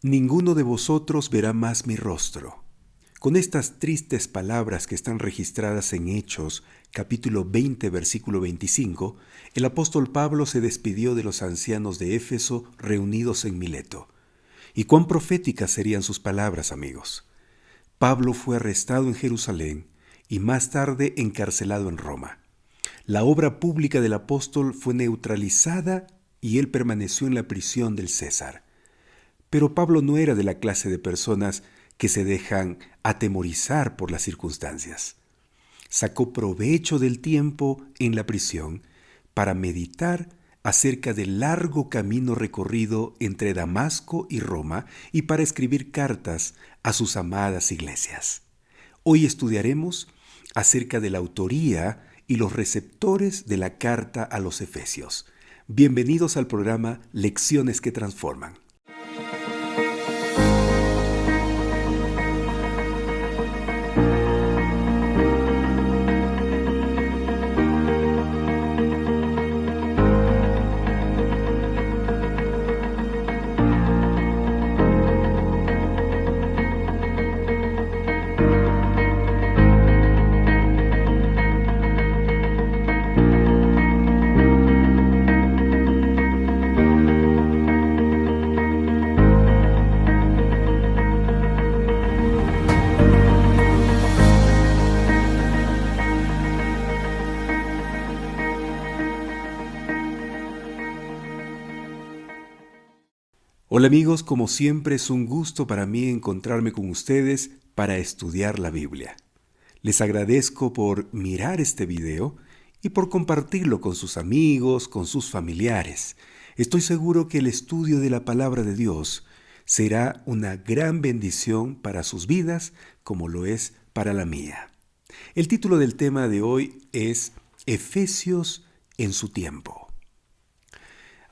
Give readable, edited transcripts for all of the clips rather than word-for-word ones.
Ninguno de vosotros verá más mi rostro. Con estas tristes palabras que están registradas en Hechos, capítulo 20, versículo 25, el apóstol Pablo se despidió de los ancianos de Éfeso reunidos en Mileto. ¿Y cuán proféticas serían sus palabras, amigos? Pablo fue arrestado en Jerusalén y más tarde encarcelado en Roma. La obra pública del apóstol fue neutralizada y él permaneció en la prisión del César. Pero Pablo no era de la clase de personas que se dejan atemorizar por las circunstancias. Sacó provecho del tiempo en la prisión para meditar acerca del largo camino recorrido entre Damasco y Roma y para escribir cartas a sus amadas iglesias. Hoy estudiaremos acerca de la autoría y los receptores de la carta a los Efesios. Bienvenidos al programa Lecciones que Transforman. Hola amigos, como siempre es un gusto para mí encontrarme con ustedes para estudiar la Biblia. Les agradezco por mirar este video y por compartirlo con sus amigos, con sus familiares. Estoy seguro que el estudio de la palabra de Dios será una gran bendición para sus vidas como lo es para la mía. El título del tema de hoy es Efesios en su tiempo.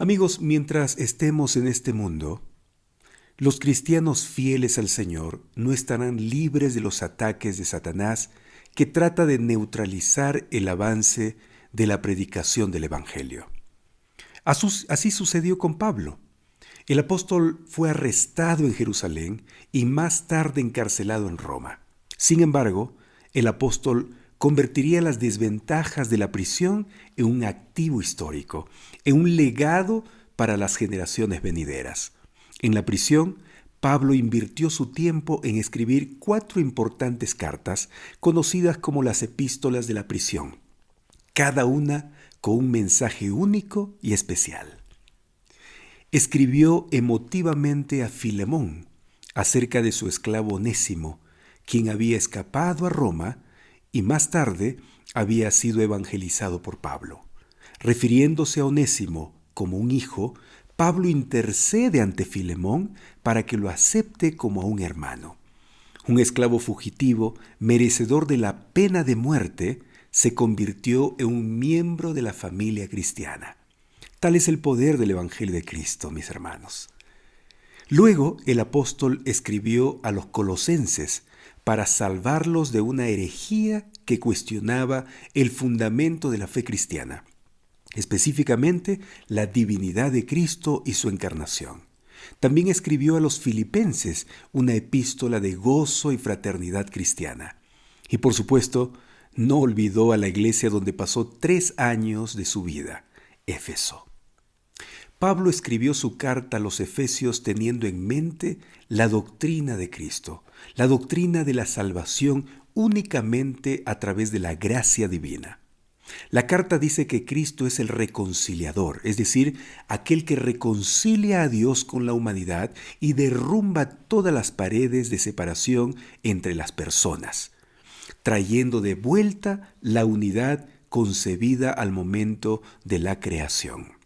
Amigos, mientras estemos en este mundo, los cristianos fieles al Señor no estarán libres de los ataques de Satanás que trata de neutralizar el avance de la predicación del Evangelio. Así sucedió con Pablo. El apóstol fue arrestado en Jerusalén y más tarde encarcelado en Roma. Sin embargo, el apóstol convertiría las desventajas de la prisión en un activo histórico, en un legado para las generaciones venideras. En la prisión, Pablo invirtió su tiempo en escribir 4 importantes cartas, conocidas como las epístolas de la prisión, cada una con un mensaje único y especial. Escribió emotivamente a Filemón acerca de su esclavo Onésimo, quien había escapado a Roma y más tarde había sido evangelizado por Pablo. Refiriéndose a Onésimo como un hijo, Pablo intercede ante Filemón para que lo acepte como a un hermano. Un esclavo fugitivo, merecedor de la pena de muerte, se convirtió en un miembro de la familia cristiana. Tal es el poder del Evangelio de Cristo, mis hermanos. Luego, el apóstol escribió a los colosenses para salvarlos de una herejía que cuestionaba el fundamento de la fe cristiana, específicamente la divinidad de Cristo y su encarnación. También escribió a los filipenses una epístola de gozo y fraternidad cristiana. Y por supuesto, no olvidó a la iglesia donde pasó 3 años de su vida, Éfeso. Pablo escribió su carta a los Efesios teniendo en mente la doctrina de Cristo, la doctrina de la salvación únicamente a través de la gracia divina. La carta dice que Cristo es el reconciliador, es decir, aquel que reconcilia a Dios con la humanidad y derrumba todas las paredes de separación entre las personas, trayendo de vuelta la unidad concebida al momento de la creación.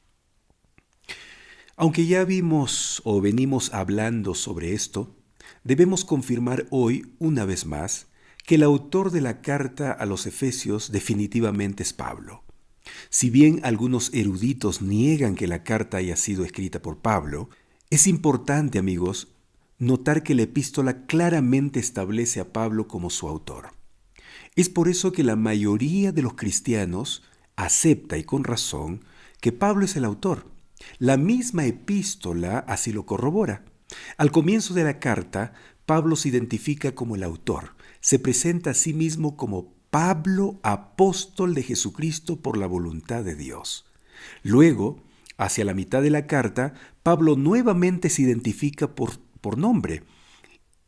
Aunque ya vimos o venimos hablando sobre esto, debemos confirmar hoy, una vez más, que el autor de la carta a los Efesios definitivamente es Pablo. Si bien algunos eruditos niegan que la carta haya sido escrita por Pablo, es importante, amigos, notar que la epístola claramente establece a Pablo como su autor. Es por eso que la mayoría de los cristianos acepta, y con razón, que Pablo es el autor. La misma epístola así lo corrobora. Al comienzo de la carta, Pablo se identifica como el autor. Se presenta a sí mismo como Pablo, apóstol de Jesucristo por la voluntad de Dios. Luego, hacia la mitad de la carta, Pablo nuevamente se identifica por nombre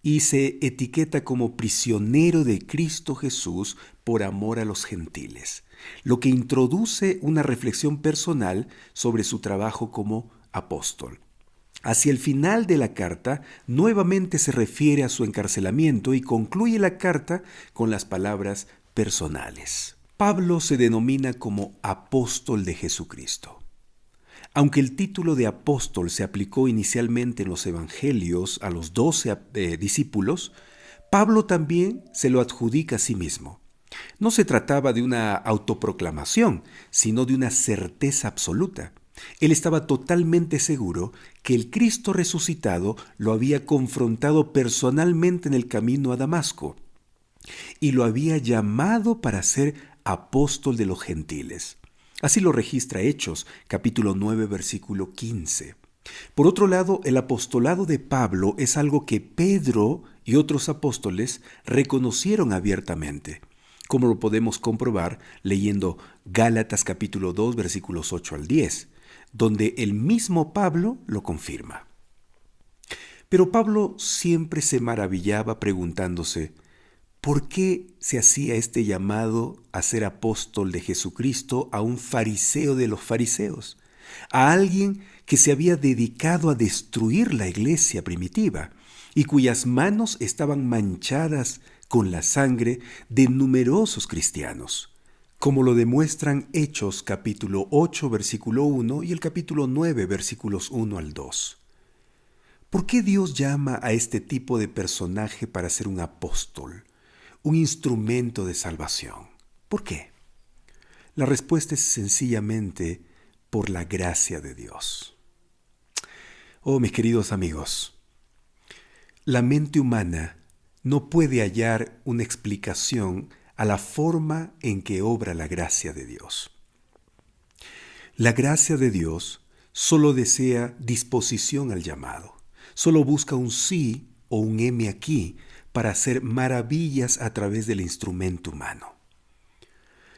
y se etiqueta como prisionero de Cristo Jesús por amor a los gentiles, lo que introduce una reflexión personal sobre su trabajo como apóstol. Hacia el final de la carta, nuevamente se refiere a su encarcelamiento y concluye la carta con las palabras personales. Pablo se denomina como apóstol de Jesucristo. Aunque el título de apóstol se aplicó inicialmente en los evangelios a los 12 discípulos, Pablo también se lo adjudica a sí mismo. No se trataba de una autoproclamación, sino de una certeza absoluta. Él estaba totalmente seguro que el Cristo resucitado lo había confrontado personalmente en el camino a Damasco y lo había llamado para ser apóstol de los gentiles. Así lo registra Hechos, capítulo 9, versículo 15. Por otro lado, el apostolado de Pablo es algo que Pedro y otros apóstoles reconocieron abiertamente, como lo podemos comprobar leyendo Gálatas capítulo 2, versículos 8 al 10, donde el mismo Pablo lo confirma. Pero Pablo siempre se maravillaba preguntándose, ¿por qué se hacía este llamado a ser apóstol de Jesucristo a un fariseo de los fariseos? A alguien que se había dedicado a destruir la iglesia primitiva y cuyas manos estaban manchadas con la sangre de numerosos cristianos, como lo demuestran Hechos capítulo 8 versículo 1 y el capítulo 9 versículos 1 al 2. ¿Por qué Dios llama a este tipo de personaje para ser un apóstol, un instrumento de salvación? ¿Por qué? La respuesta es sencillamente por la gracia de Dios. Oh, mis queridos amigos, la mente humana no puede hallar una explicación a la forma en que obra la gracia de Dios. La gracia de Dios solo desea disposición al llamado, solo busca un sí o un heme aquí para hacer maravillas a través del instrumento humano.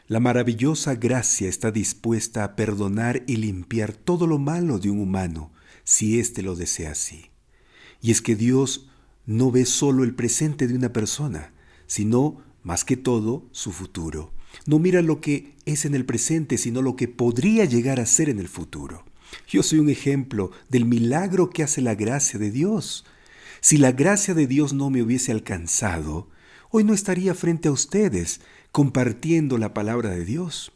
La maravillosa gracia está dispuesta a perdonar y limpiar todo lo malo de un humano, si éste lo desea así. Y es que Dios no ve solo el presente de una persona, sino, más que todo, su futuro. No mira lo que es en el presente, sino lo que podría llegar a ser en el futuro. Yo soy un ejemplo del milagro que hace la gracia de Dios. Si la gracia de Dios no me hubiese alcanzado, hoy no estaría frente a ustedes compartiendo la palabra de Dios.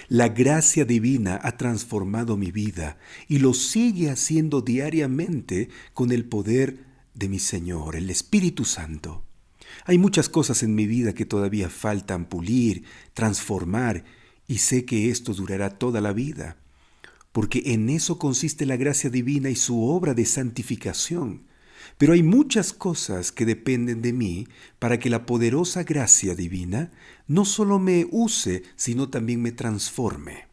La gracia divina ha transformado mi vida y lo sigue haciendo diariamente con el poder de mi Señor, el Espíritu Santo. Hay muchas cosas en mi vida que todavía faltan pulir, transformar, y sé que esto durará toda la vida, porque en eso consiste la gracia divina y su obra de santificación. Pero hay muchas cosas que dependen de mí para que la poderosa gracia divina no solo me use, sino también me transforme.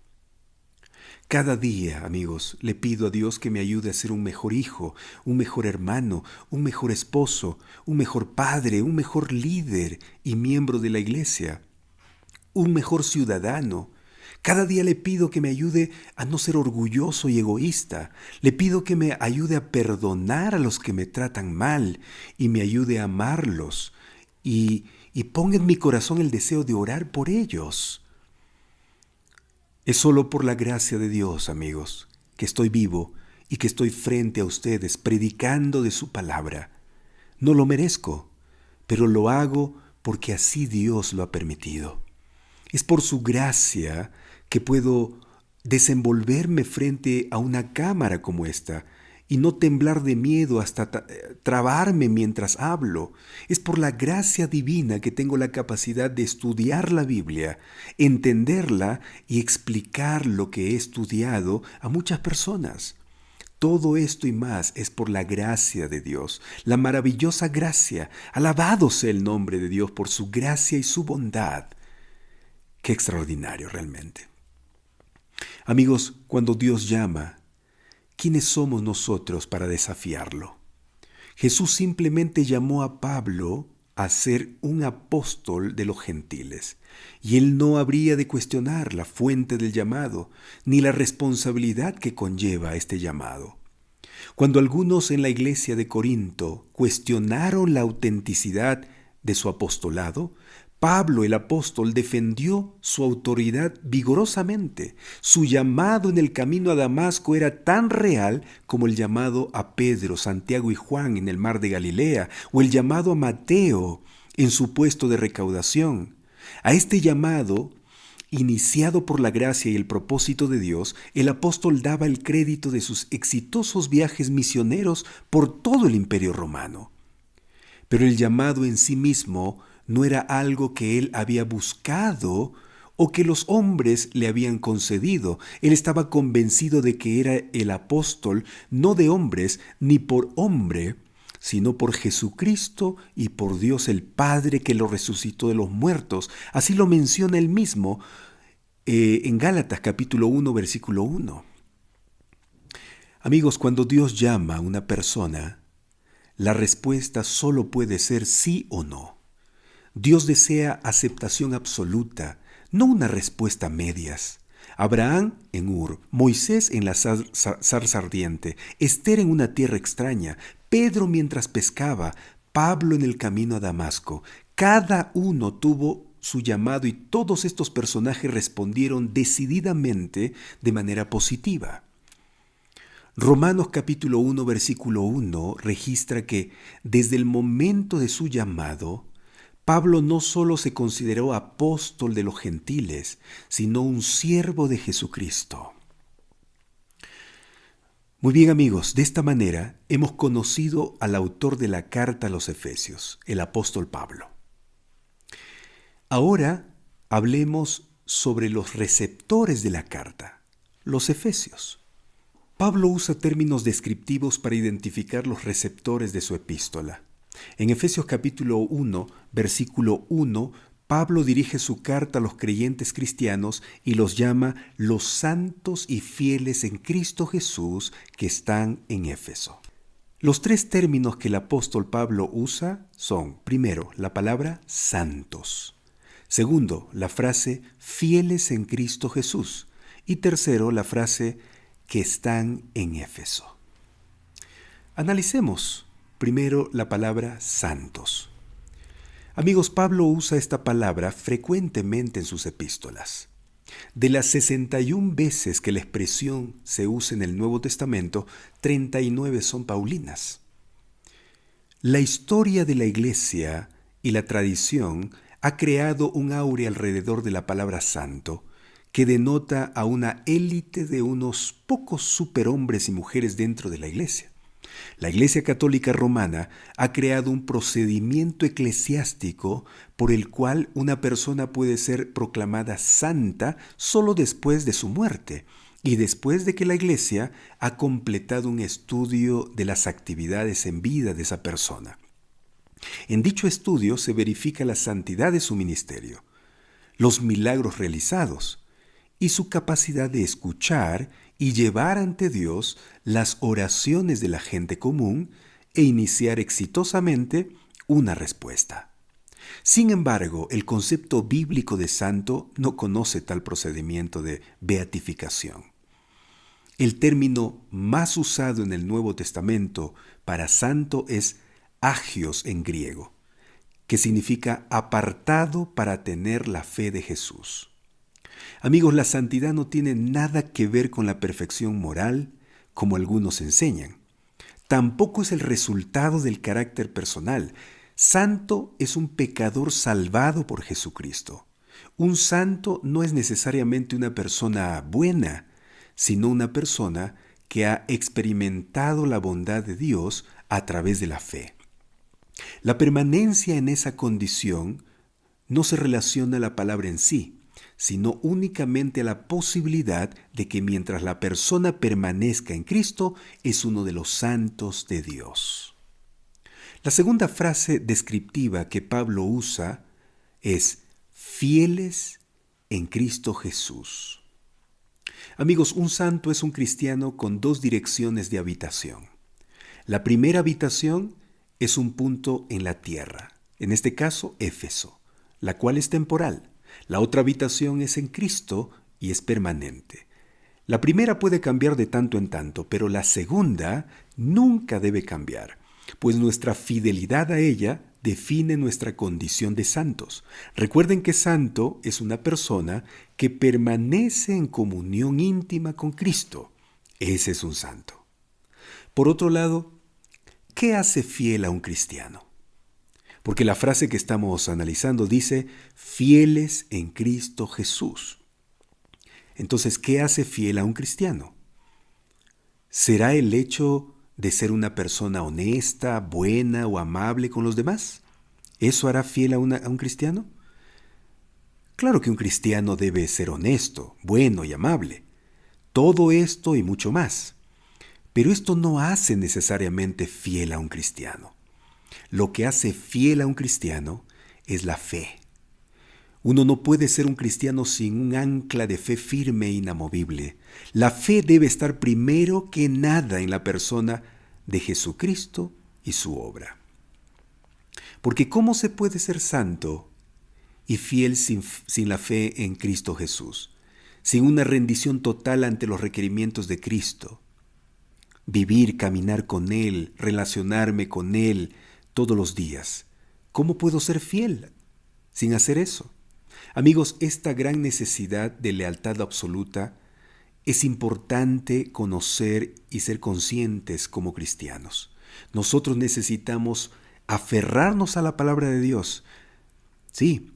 Cada día, amigos, le pido a Dios que me ayude a ser un mejor hijo, un mejor hermano, un mejor esposo, un mejor padre, un mejor líder y miembro de la iglesia, un mejor ciudadano. Cada día le pido que me ayude a no ser orgulloso y egoísta. Le pido que me ayude a perdonar a los que me tratan mal y me ayude a amarlos y ponga en mi corazón el deseo de orar por ellos. Es solo por la gracia de Dios, amigos, que estoy vivo y que estoy frente a ustedes predicando de su palabra. No lo merezco, pero lo hago porque así Dios lo ha permitido. Es por su gracia que puedo desenvolverme frente a una cámara como esta y no temblar de miedo hasta trabarme mientras hablo. Es por la gracia divina que tengo la capacidad de estudiar la Biblia, entenderla y explicar lo que he estudiado a muchas personas. Todo esto y más es por la gracia de Dios, la maravillosa gracia. Alabado sea el nombre de Dios por su gracia y su bondad. Qué extraordinario realmente. Amigos, cuando Dios llama, ¿quiénes somos nosotros para desafiarlo? Jesús simplemente llamó a Pablo a ser un apóstol de los gentiles, y él no habría de cuestionar la fuente del llamado, ni la responsabilidad que conlleva este llamado. Cuando algunos en la iglesia de Corinto cuestionaron la autenticidad de su apostolado, Pablo el apóstol defendió su autoridad vigorosamente. Su llamado en el camino a Damasco era tan real como el llamado a Pedro, Santiago y Juan en el mar de Galilea, o el llamado a Mateo en su puesto de recaudación. A este llamado, iniciado por la gracia y el propósito de Dios, el apóstol daba el crédito de sus exitosos viajes misioneros por todo el imperio romano. Pero el llamado en sí mismo no era algo que él había buscado o que los hombres le habían concedido. Él estaba convencido de que era el apóstol no de hombres ni por hombre, sino por Jesucristo y por Dios el Padre que lo resucitó de los muertos. Así lo menciona él mismo en Gálatas capítulo 1, versículo 1. Amigos, cuando Dios llama a una persona, la respuesta solo puede ser sí o no. Dios desea aceptación absoluta, no una respuesta a medias. Abraham en Ur, Moisés en la zarza ardiente, Esther en una tierra extraña, Pedro mientras pescaba, Pablo en el camino a Damasco. Cada uno tuvo su llamado y todos estos personajes respondieron decididamente de manera positiva. Romanos capítulo 1, versículo 1 registra que desde el momento de su llamado, Pablo no solo se consideró apóstol de los gentiles, sino un siervo de Jesucristo. Muy bien, amigos, de esta manera hemos conocido al autor de la carta a los Efesios, el apóstol Pablo. Ahora hablemos sobre los receptores de la carta, los efesios. Pablo usa términos descriptivos para identificar los receptores de su epístola. En Efesios capítulo 1, versículo 1, Pablo dirige su carta a los creyentes cristianos y los llama los santos y fieles en Cristo Jesús que están en Éfeso. Los tres términos que el apóstol Pablo usa son, primero, la palabra santos; segundo, la frase fieles en Cristo Jesús; y tercero, la frase que están en Éfeso. Analicemos primero la palabra santos. Amigos, Pablo usa esta palabra frecuentemente en sus epístolas. De las 61 veces que la expresión se usa en el Nuevo Testamento, 39 son paulinas. La historia de la Iglesia y la tradición ha creado un áurea alrededor de la palabra santo, que denota a una élite de unos pocos superhombres y mujeres dentro de la Iglesia. La Iglesia Católica Romana ha creado un procedimiento eclesiástico por el cual una persona puede ser proclamada santa solo después de su muerte y después de que la Iglesia ha completado un estudio de las actividades en vida de esa persona. En dicho estudio se verifica la santidad de su ministerio, los milagros realizados y su capacidad de escuchar y llevar ante Dios las oraciones de la gente común e iniciar exitosamente una respuesta. Sin embargo, el concepto bíblico de santo no conoce tal procedimiento de beatificación. El término más usado en el Nuevo Testamento para santo es agios en griego, que significa apartado para tener la fe de Jesús. Amigos, la santidad no tiene nada que ver con la perfección moral, como algunos enseñan. Tampoco es el resultado del carácter personal. Santo es un pecador salvado por Jesucristo. Un santo no es necesariamente una persona buena, sino una persona que ha experimentado la bondad de Dios a través de la fe. La permanencia en esa condición no se relaciona a la palabra en sí, sino únicamente a la posibilidad de que mientras la persona permanezca en Cristo, es uno de los santos de Dios. La segunda frase descriptiva que Pablo usa es fieles en Cristo Jesús. Amigos, un santo es un cristiano con dos direcciones de habitación. La primera habitación es un punto en la tierra, en este caso Éfeso, la cual es temporal. La otra habitación es en Cristo y es permanente. La primera puede cambiar de tanto en tanto, pero la segunda nunca debe cambiar, pues nuestra fidelidad a ella define nuestra condición de santos. Recuerden que santo es una persona que permanece en comunión íntima con Cristo. Ese es un santo. Por otro lado, ¿qué hace fiel a un cristiano? Porque la frase que estamos analizando dice, fieles en Cristo Jesús. Entonces, ¿qué hace fiel a un cristiano? ¿Será el hecho de ser una persona honesta, buena o amable con los demás? ¿Eso hará fiel a un cristiano? Claro que un cristiano debe ser honesto, bueno y amable. Todo esto y mucho más. Pero esto no hace necesariamente fiel a un cristiano. Lo que hace fiel a un cristiano es la fe. Uno no puede ser un cristiano sin un ancla de fe firme e inamovible. La fe debe estar primero que nada en la persona de Jesucristo y su obra. Porque ¿cómo se puede ser santo y fiel sin la fe en Cristo Jesús? Sin una rendición total ante los requerimientos de Cristo. Vivir, caminar con Él, relacionarme con Él todos los días. ¿Cómo puedo ser fiel sin hacer eso? Amigos, esta gran necesidad de lealtad absoluta es importante conocer y ser conscientes como cristianos. Nosotros necesitamos aferrarnos a la palabra de Dios. Sí,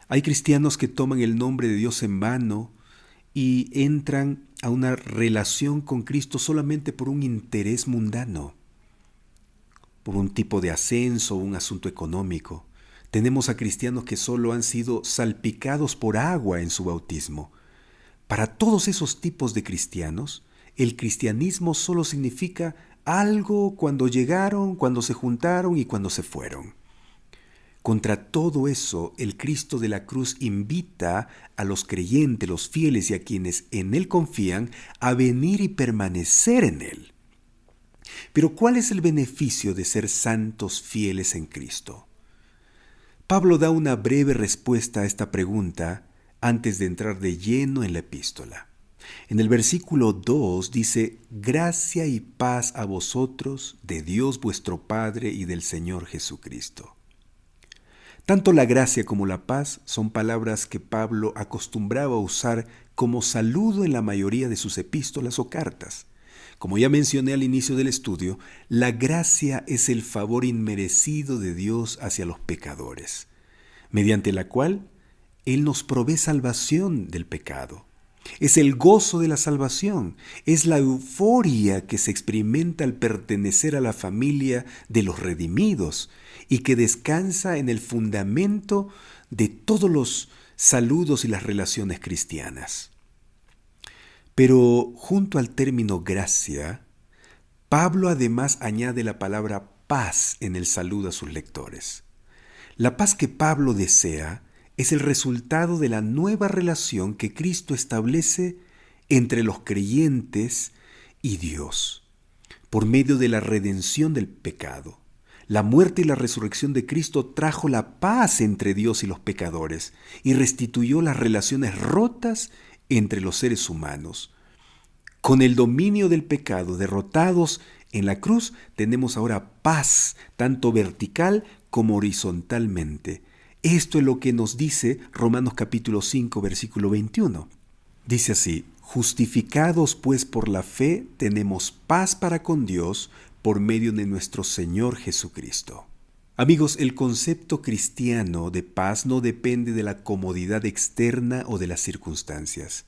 hay cristianos que toman el nombre de Dios en vano y entran a una relación con Cristo solamente por un interés mundano, por un tipo de ascenso o un asunto económico. Tenemos a cristianos que solo han sido salpicados por agua en su bautismo. Para todos esos tipos de cristianos, el cristianismo solo significa algo cuando llegaron, cuando se juntaron y cuando se fueron. Contra todo eso, el Cristo de la cruz invita a los creyentes, los fieles y a quienes en Él confían, a venir y permanecer en Él. Pero ¿cuál es el beneficio de ser santos fieles en Cristo? Pablo da una breve respuesta a esta pregunta antes de entrar de lleno en la epístola. En el versículo 2 dice, gracia y paz a vosotros, de Dios vuestro Padre y del Señor Jesucristo. Tanto la gracia como la paz son palabras que Pablo acostumbraba a usar como saludo en la mayoría de sus epístolas o cartas. Como ya mencioné al inicio del estudio, la gracia es el favor inmerecido de Dios hacia los pecadores, mediante la cual Él nos provee salvación del pecado. Es el gozo de la salvación, es la euforia que se experimenta al pertenecer a la familia de los redimidos y que descansa en el fundamento de todos los saludos y las relaciones cristianas. Pero junto al término gracia, Pablo además añade la palabra paz en el saludo a sus lectores. La paz que Pablo desea es el resultado de la nueva relación que Cristo establece entre los creyentes y Dios, por medio de la redención del pecado. La muerte y la resurrección de Cristo trajo la paz entre Dios y los pecadores y restituyó las relaciones rotas entre los seres humanos. Con el dominio del pecado derrotados en la cruz, tenemos ahora paz, tanto vertical como horizontalmente. Esto es lo que nos dice Romanos capítulo 5, versículo 21. Dice así, justificados pues por la fe, tenemos paz para con Dios por medio de nuestro Señor Jesucristo. Amigos, el concepto cristiano de paz no depende de la comodidad externa o de las circunstancias.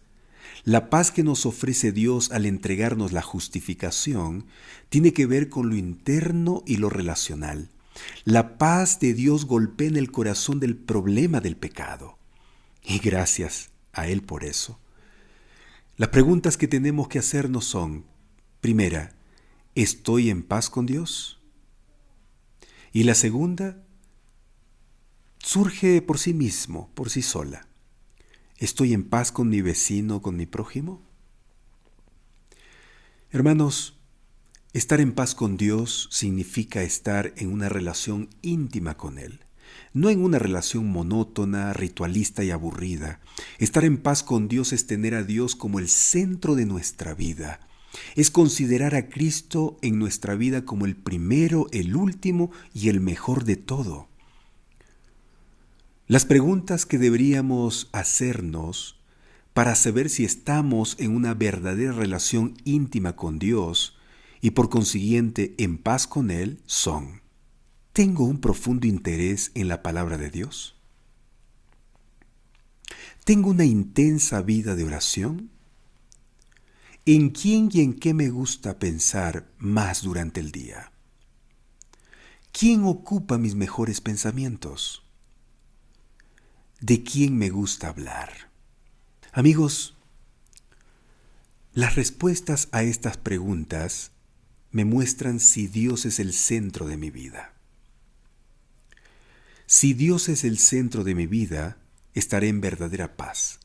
La paz que nos ofrece Dios al entregarnos la justificación tiene que ver con lo interno y lo relacional. La paz de Dios golpea en el corazón del problema del pecado. Y gracias a Él por eso. Las preguntas que tenemos que hacernos son, primera, ¿estoy en paz con Dios? Y la segunda, surge por sí mismo, por sí sola. ¿Estoy en paz con mi vecino, con mi prójimo? Hermanos, Estar en paz con Dios significa estar en una relación íntima con Él, no en una relación monótona, ritualista y aburrida. Estar en paz con Dios es tener a Dios como el centro de nuestra vida. Es considerar a Cristo en nuestra vida como el primero, el último y el mejor de todo. Las preguntas que deberíamos hacernos para saber si estamos en una verdadera relación íntima con Dios y por consiguiente en paz con Él son: ¿tengo un profundo interés en la palabra de Dios? ¿Tengo una intensa vida de oración? ¿En quién y en qué me gusta pensar más durante el día? ¿Quién ocupa mis mejores pensamientos? ¿De quién me gusta hablar? Amigos, las respuestas a estas preguntas me muestran si Dios es el centro de mi vida. Si Dios es el centro de mi vida, estaré en verdadera paz.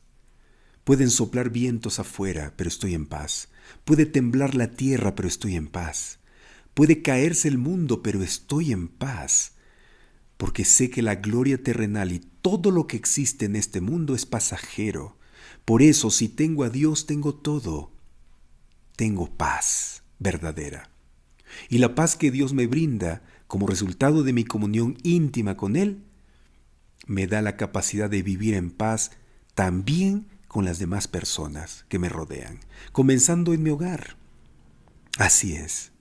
Pueden soplar vientos afuera, pero estoy en paz. Puede temblar la tierra, pero estoy en paz. Puede caerse el mundo, pero estoy en paz. Porque sé que la gloria terrenal y todo lo que existe en este mundo es pasajero. Por eso, si tengo a Dios, tengo todo. Tengo paz verdadera. Y la paz que Dios me brinda como resultado de mi comunión íntima con Él, me da la capacidad de vivir en paz también con las demás personas que me rodean, comenzando en mi hogar. Así es.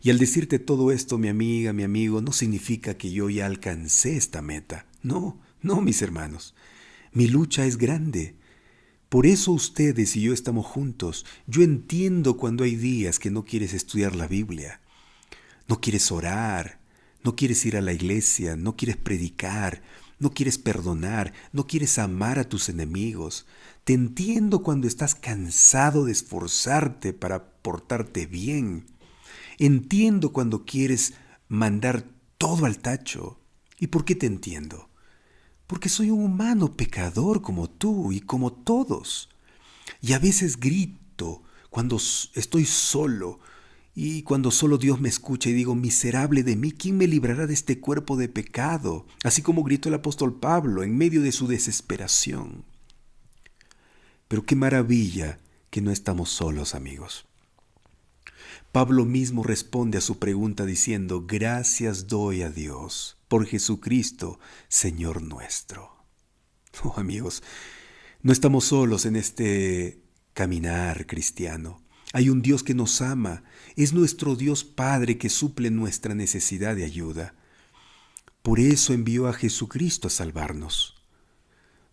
Y al decirte todo esto, mi amiga, mi amigo, no significa que yo ya alcancé esta meta. No, no, mis hermanos. Mi lucha es grande. Por eso ustedes y yo estamos juntos. Yo entiendo cuando hay días que no quieres estudiar la Biblia, no quieres orar, no quieres ir a la iglesia, no quieres predicar, no quieres perdonar, no quieres amar a tus enemigos. Te entiendo cuando estás cansado de esforzarte para portarte bien. Entiendo cuando quieres mandar todo al tacho. ¿Y por qué te entiendo? Porque soy un humano pecador como tú y como todos. Y a veces grito cuando estoy solo y cuando solo Dios me escucha y digo: miserable de mí, ¿quién me librará de este cuerpo de pecado? Así como gritó el apóstol Pablo en medio de su desesperación. Pero qué maravilla que no estamos solos, amigos. Pablo mismo responde a su pregunta diciendo: gracias doy a Dios por Jesucristo, Señor nuestro. Oh, amigos, no estamos solos en este caminar cristiano. Hay un Dios que nos ama. Es nuestro Dios Padre que suple nuestra necesidad de ayuda. Por eso envió a Jesucristo a salvarnos.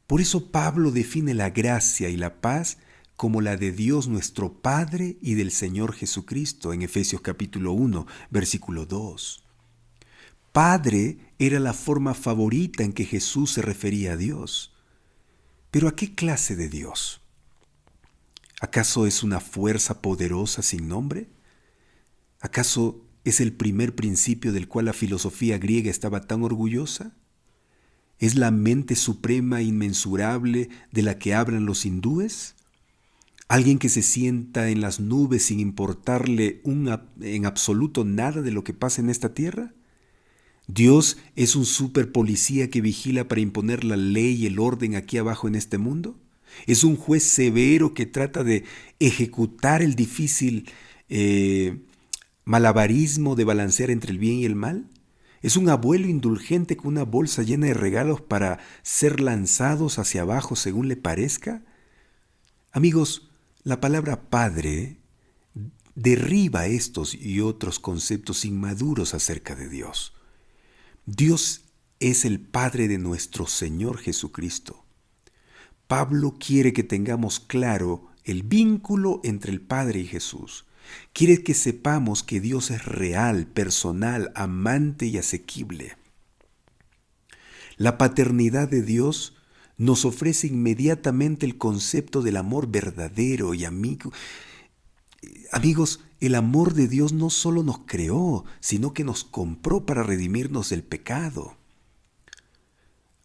Por eso Pablo define la gracia y la paz como la de Dios nuestro Padre y del Señor Jesucristo en Efesios capítulo 1, versículo 2. Padre era la forma favorita en que Jesús se refería a Dios. ¿Pero a qué clase de Dios? ¿Acaso es una fuerza poderosa sin nombre? ¿Acaso es el primer principio del cual la filosofía griega estaba tan orgullosa? ¿Es la mente suprema e inmensurable de la que hablan los hindúes? ¿Alguien que se sienta en las nubes sin importarle en absoluto nada de lo que pasa en esta tierra? ¿Dios es un superpolicía que vigila para imponer la ley y el orden aquí abajo en este mundo? ¿Es un juez severo que trata de ejecutar el difícil malabarismo de balancear entre el bien y el mal? ¿Es un abuelo indulgente con una bolsa llena de regalos para ser lanzados hacia abajo según le parezca? Amigos, la palabra Padre derriba estos y otros conceptos inmaduros acerca de Dios. Dios es el Padre de nuestro Señor Jesucristo. Pablo quiere que tengamos claro el vínculo entre el Padre y Jesús. Quiere que sepamos que Dios es real, personal, amante y asequible. La paternidad de Dios nos ofrece inmediatamente el concepto del amor verdadero y amigo. Amigos, el amor de Dios no solo nos creó, sino que nos compró para redimirnos del pecado.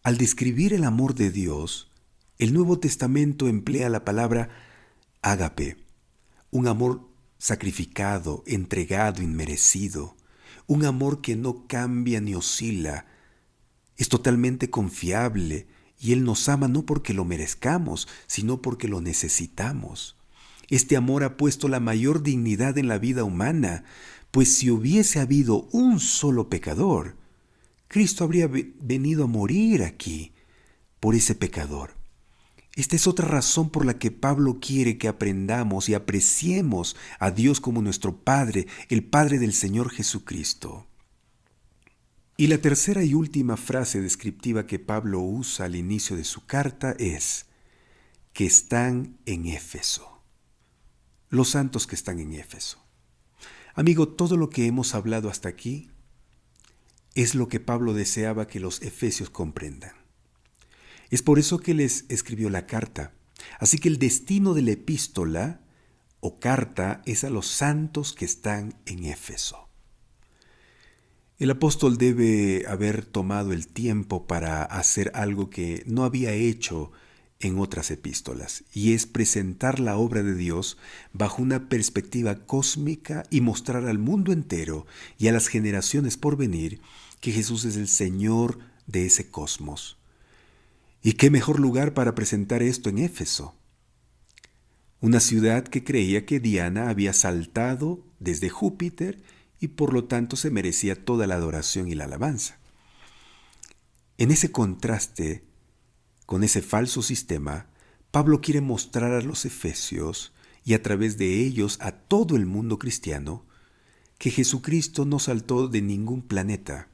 Al describir el amor de Dios, el Nuevo Testamento emplea la palabra ágape, un amor sacrificado, entregado, inmerecido, un amor que no cambia ni oscila, es totalmente confiable y Él nos ama no porque lo merezcamos, sino porque lo necesitamos. Este amor ha puesto la mayor dignidad en la vida humana, pues si hubiese habido un solo pecador, Cristo habría venido a morir aquí por ese pecador. Esta es otra razón por la que Pablo quiere que aprendamos y apreciemos a Dios como nuestro Padre, el Padre del Señor Jesucristo. Y la tercera y última frase descriptiva que Pablo usa al inicio de su carta es que están en Éfeso. Los santos que están en Éfeso. Amigo, todo lo que hemos hablado hasta aquí es lo que Pablo deseaba que los efesios comprendan. Es por eso que les escribió la carta. Así que el destino de la epístola o carta es a los santos que están en Éfeso. El apóstol debe haber tomado el tiempo para hacer algo que no había hecho en otras epístolas, y es presentar la obra de Dios bajo una perspectiva cósmica y mostrar al mundo entero y a las generaciones por venir que Jesús es el Señor de ese cosmos. ¿Y qué mejor lugar para presentar esto en Éfeso? Una ciudad que creía que Diana había saltado desde Júpiter y por lo tanto se merecía toda la adoración y la alabanza. En ese contraste con ese falso sistema, Pablo quiere mostrar a los efesios y a través de ellos a todo el mundo cristiano que Jesucristo no saltó de ningún planeta,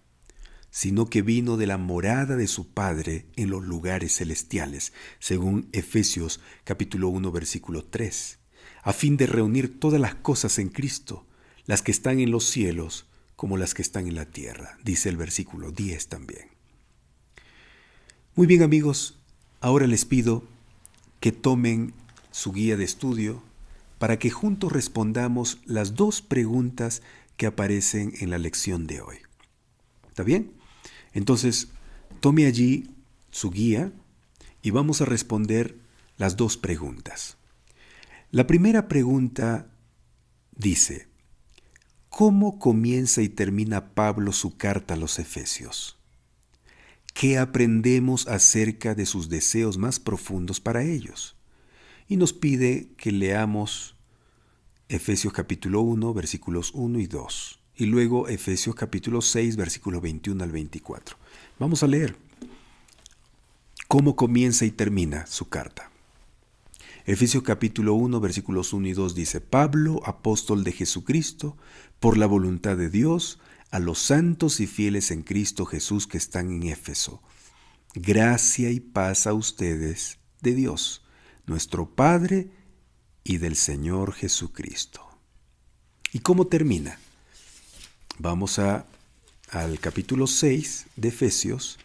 sino que vino de la morada de su Padre en los lugares celestiales, según Efesios capítulo 1, versículo 3, a fin de reunir todas las cosas en Cristo, las que están en los cielos como las que están en la tierra, dice el versículo 10 también. Muy bien, amigos, ahora les pido que tomen su guía de estudio para que juntos respondamos las dos preguntas que aparecen en la lección de hoy. ¿Está bien? Entonces, tome allí su guía y vamos a responder las dos preguntas. La primera pregunta dice: ¿cómo comienza y termina Pablo su carta a los Efesios? ¿Qué aprendemos acerca de sus deseos más profundos para ellos? Y nos pide que leamos Efesios capítulo 1, versículos 1 y 2. Y luego Efesios capítulo 6, versículos 21 al 24. Vamos a leer cómo comienza y termina su carta. Efesios capítulo 1, versículos 1 y 2 dice: Pablo, apóstol de Jesucristo, por la voluntad de Dios, a los santos y fieles en Cristo Jesús que están en Éfeso. Gracia y paz a ustedes de Dios, nuestro Padre, y del Señor Jesucristo. ¿Y cómo termina? Vamos al capítulo 6 de Efesios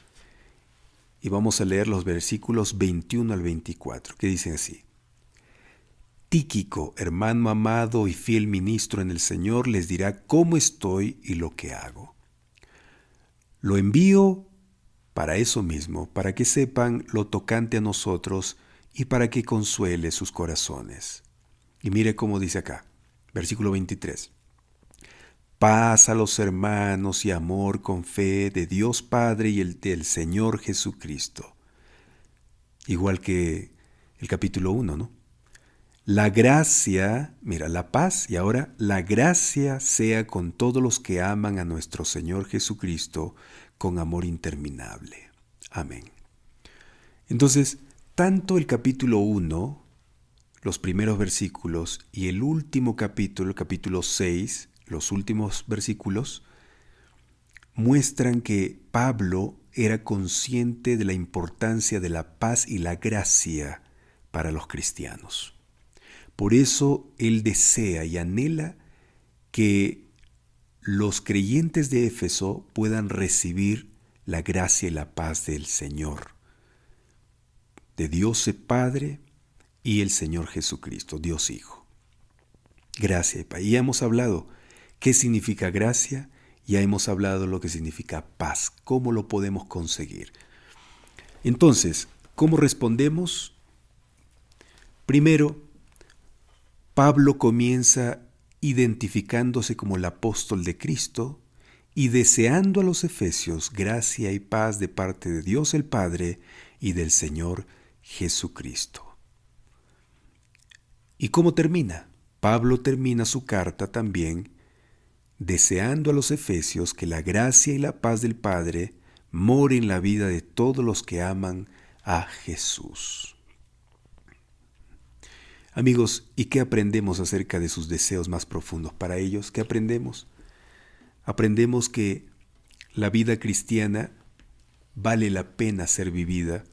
y vamos a leer los versículos 21 al 24, que dicen así: Tíquico, hermano amado y fiel ministro en el Señor, les dirá cómo estoy y lo que hago. Lo envío para eso mismo, para que sepan lo tocante a nosotros y para que consuele sus corazones. Y mire cómo dice acá, versículo 23. Paz a los hermanos y amor con fe de Dios Padre y el del Señor Jesucristo. Igual que el capítulo 1, ¿no? La gracia, mira, la paz y ahora la gracia sea con todos los que aman a nuestro Señor Jesucristo con amor interminable. Amén. Entonces, tanto el capítulo 1, los primeros versículos, y el último capítulo, el capítulo 6, los últimos versículos, muestran que Pablo era consciente de la importancia de la paz y la gracia para los cristianos. Por eso él desea y anhela que los creyentes de Éfeso puedan recibir la gracia y la paz del Señor, de Dios el Padre y el Señor Jesucristo, Dios Hijo. Gracia y paz. Y ya hemos hablado qué significa gracia, ya hemos hablado lo que significa paz, cómo lo podemos conseguir. Entonces, ¿cómo respondemos? Primero, Pablo comienza identificándose como el apóstol de Cristo y deseando a los efesios gracia y paz de parte de Dios el Padre y del Señor Jesucristo. ¿Y cómo termina? Pablo termina su carta también deseando a los efesios que la gracia y la paz del Padre more en la vida de todos los que aman a Jesús. Amigos, ¿y qué aprendemos acerca de sus deseos más profundos para ellos? ¿Qué aprendemos? Aprendemos que la vida cristiana vale la pena ser vivida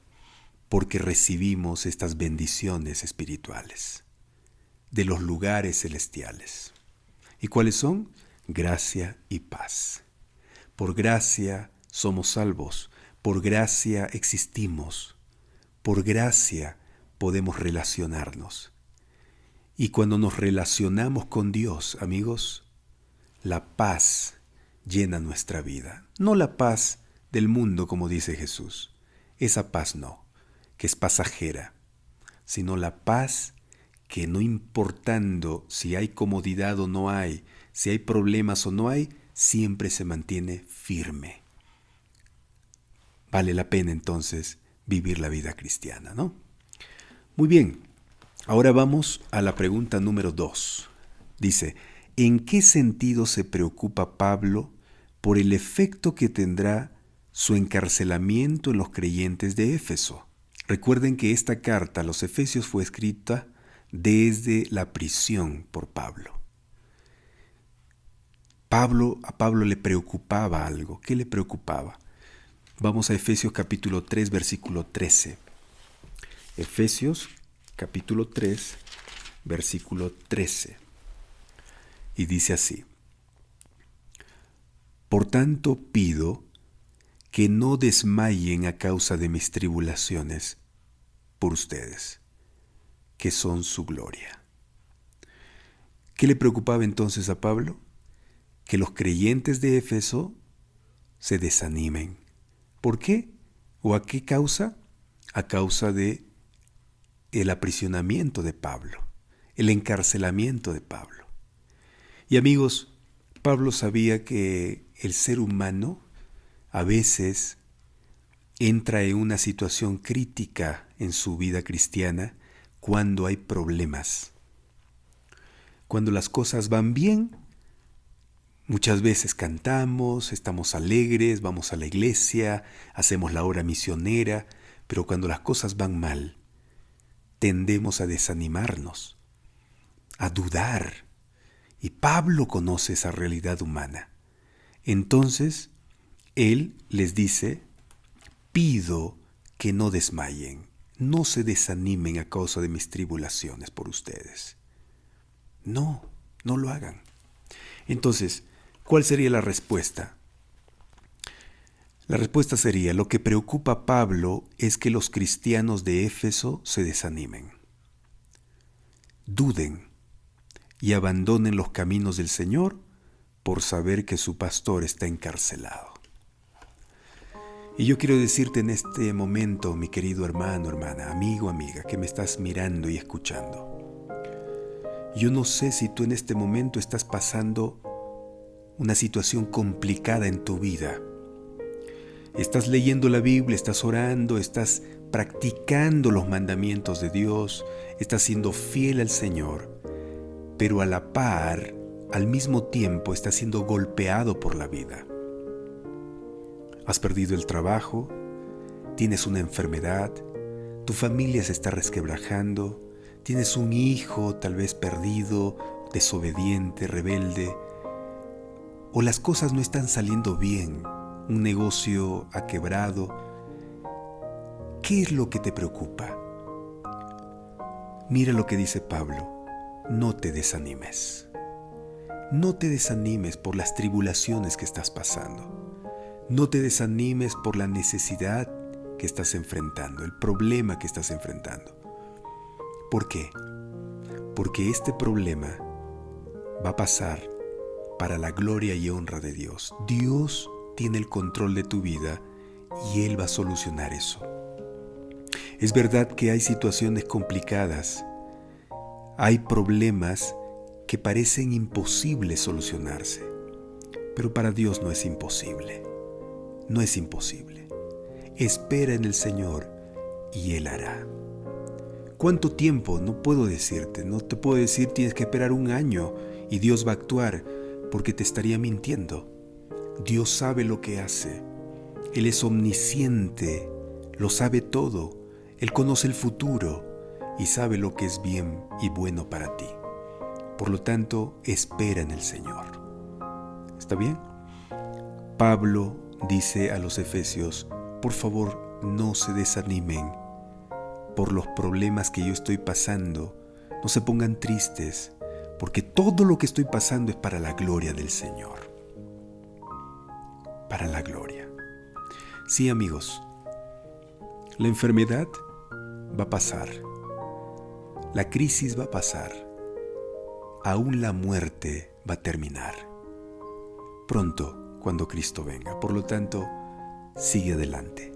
porque recibimos estas bendiciones espirituales de los lugares celestiales. ¿Y cuáles son? Gracia y paz. Por gracia somos salvos, por gracia existimos, por gracia podemos relacionarnos. Y cuando nos relacionamos con Dios, amigos, la paz llena nuestra vida. No la paz del mundo, como dice Jesús. Esa paz no, que es pasajera, sino la paz que no importando si hay comodidad o no hay, si hay problemas o no hay, siempre se mantiene firme. Vale la pena entonces vivir la vida cristiana, ¿no? Muy bien, ahora vamos a la pregunta número 2. Dice, ¿en qué sentido se preocupa Pablo por el efecto que tendrá su encarcelamiento en los creyentes de Éfeso? Recuerden que esta carta a los Efesios fue escrita desde la prisión por Pablo. A Pablo le preocupaba algo. ¿Qué le preocupaba? Vamos a Efesios capítulo 3, versículo 13. Efesios capítulo 3, versículo 13. Y dice así: Por tanto pido que no desmayen a causa de mis tribulaciones por ustedes, que son su gloria. ¿Qué le preocupaba entonces a Pablo? Que los creyentes de Éfeso se desanimen. ¿Por qué? ¿O a qué causa? A causa de el aprisionamiento de Pablo, el encarcelamiento de Pablo. Y amigos, Pablo sabía que el ser humano a veces entra en una situación crítica en su vida cristiana cuando hay problemas. Cuando las cosas van bien, muchas veces cantamos, estamos alegres, vamos a la iglesia, hacemos la obra misionera, pero cuando las cosas van mal, tendemos a desanimarnos, a dudar. Y Pablo conoce esa realidad humana. Entonces, él les dice, pido que no desmayen, no se desanimen a causa de mis tribulaciones por ustedes. No lo hagan. Entonces, ¿cuál sería la respuesta? La respuesta sería, lo que preocupa a Pablo es que los cristianos de Éfeso se desanimen, duden y abandonen los caminos del Señor por saber que su pastor está encarcelado. Y yo quiero decirte en este momento, mi querido hermano, hermana, amigo, amiga, que me estás mirando y escuchando. Yo no sé si tú en este momento estás pasando una situación complicada en tu vida. Estás leyendo la Biblia, estás orando, estás practicando los mandamientos de Dios, estás siendo fiel al Señor, pero a la par, al mismo tiempo, estás siendo golpeado por la vida. Has perdido el trabajo, tienes una enfermedad, tu familia se está resquebrajando, tienes un hijo tal vez perdido, desobediente, rebelde, o las cosas no están saliendo bien, un negocio ha quebrado. ¿Qué es lo que te preocupa? Mira lo que dice Pablo, no te desanimes. No te desanimes por las tribulaciones que estás pasando. No te desanimes por la necesidad que estás enfrentando, el problema que estás enfrentando. ¿Por qué? Porque este problema va a pasar para la gloria y honra de Dios. Dios tiene el control de tu vida y Él va a solucionar eso. Es verdad que hay situaciones complicadas, hay problemas que parecen imposibles solucionarse. Pero para Dios no es imposible. No es imposible. Espera en el Señor y Él hará. ¿Cuánto tiempo? No puedo decirte. No te puedo decir tienes que esperar 1 año y Dios va a actuar, porque te estaría mintiendo. Dios sabe lo que hace. Él es omnisciente, lo sabe todo. Él conoce el futuro y sabe lo que es bien y bueno para ti. Por lo tanto, espera en el Señor. ¿Está bien? Pablo dice a los efesios, por favor, no se desanimen por los problemas que yo estoy pasando. No se pongan tristes, porque todo lo que estoy pasando es para la gloria del Señor. Para la gloria. Sí, amigos, la enfermedad va a pasar. La crisis va a pasar. Aún la muerte va a terminar. Pronto, cuando Cristo venga. Por lo tanto, sigue adelante.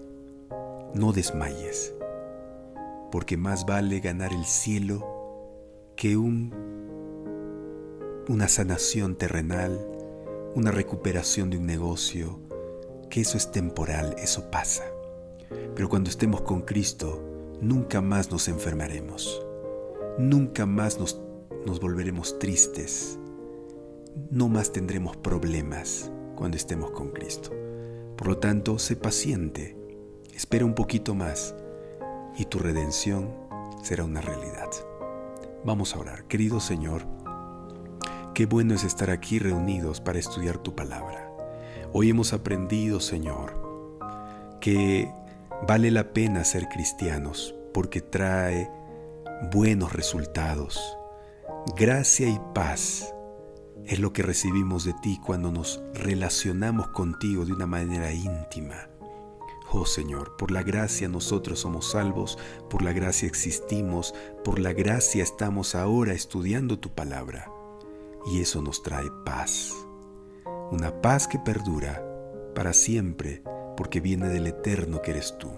No desmayes, porque más vale ganar el cielo que una sanación terrenal, una recuperación de un negocio, que eso es temporal, eso pasa. Pero cuando estemos con Cristo, nunca más nos enfermaremos, nunca más nos volveremos tristes, no más tendremos problemas cuando estemos con Cristo. Por lo tanto, sé paciente, espera un poquito más y tu redención será una realidad. Vamos a orar. Querido Señor, qué bueno es estar aquí reunidos para estudiar tu palabra. Hoy hemos aprendido, Señor, que vale la pena ser cristianos porque trae buenos resultados. Gracia y paz es lo que recibimos de ti cuando nos relacionamos contigo de una manera íntima. Oh Señor, por la gracia nosotros somos salvos, por la gracia existimos, por la gracia estamos ahora estudiando tu palabra. Y eso nos trae paz. Una paz que perdura para siempre, porque viene del eterno que eres tú.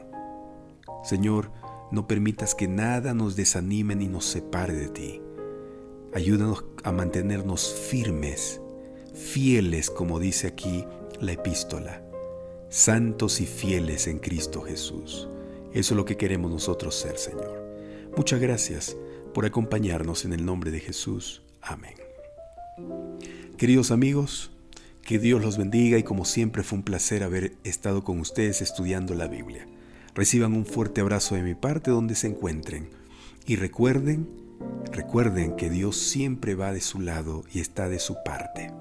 Señor, no permitas que nada nos desanime ni nos separe de ti. Ayúdanos a mantenernos firmes, fieles, como dice aquí la epístola, santos y fieles en Cristo Jesús. Eso es lo que queremos nosotros ser, Señor. Muchas gracias por acompañarnos en el nombre de Jesús. Amén. Queridos amigos, que Dios los bendiga y como siempre fue un placer haber estado con ustedes estudiando la Biblia. Reciban un fuerte abrazo de mi parte donde se encuentren y recuerden que Dios siempre va de su lado y está de su parte.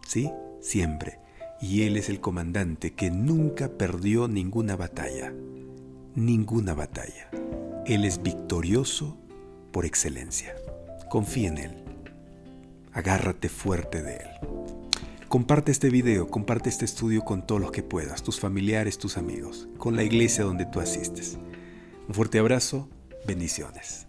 ¿Sí? Siempre. Y Él es el comandante que nunca perdió ninguna batalla. Ninguna batalla. Él es victorioso por excelencia. Confía en Él. Agárrate fuerte de Él. Comparte este video, comparte este estudio con todos los que puedas, tus familiares, tus amigos, con la iglesia donde tú asistes. Un fuerte abrazo, bendiciones.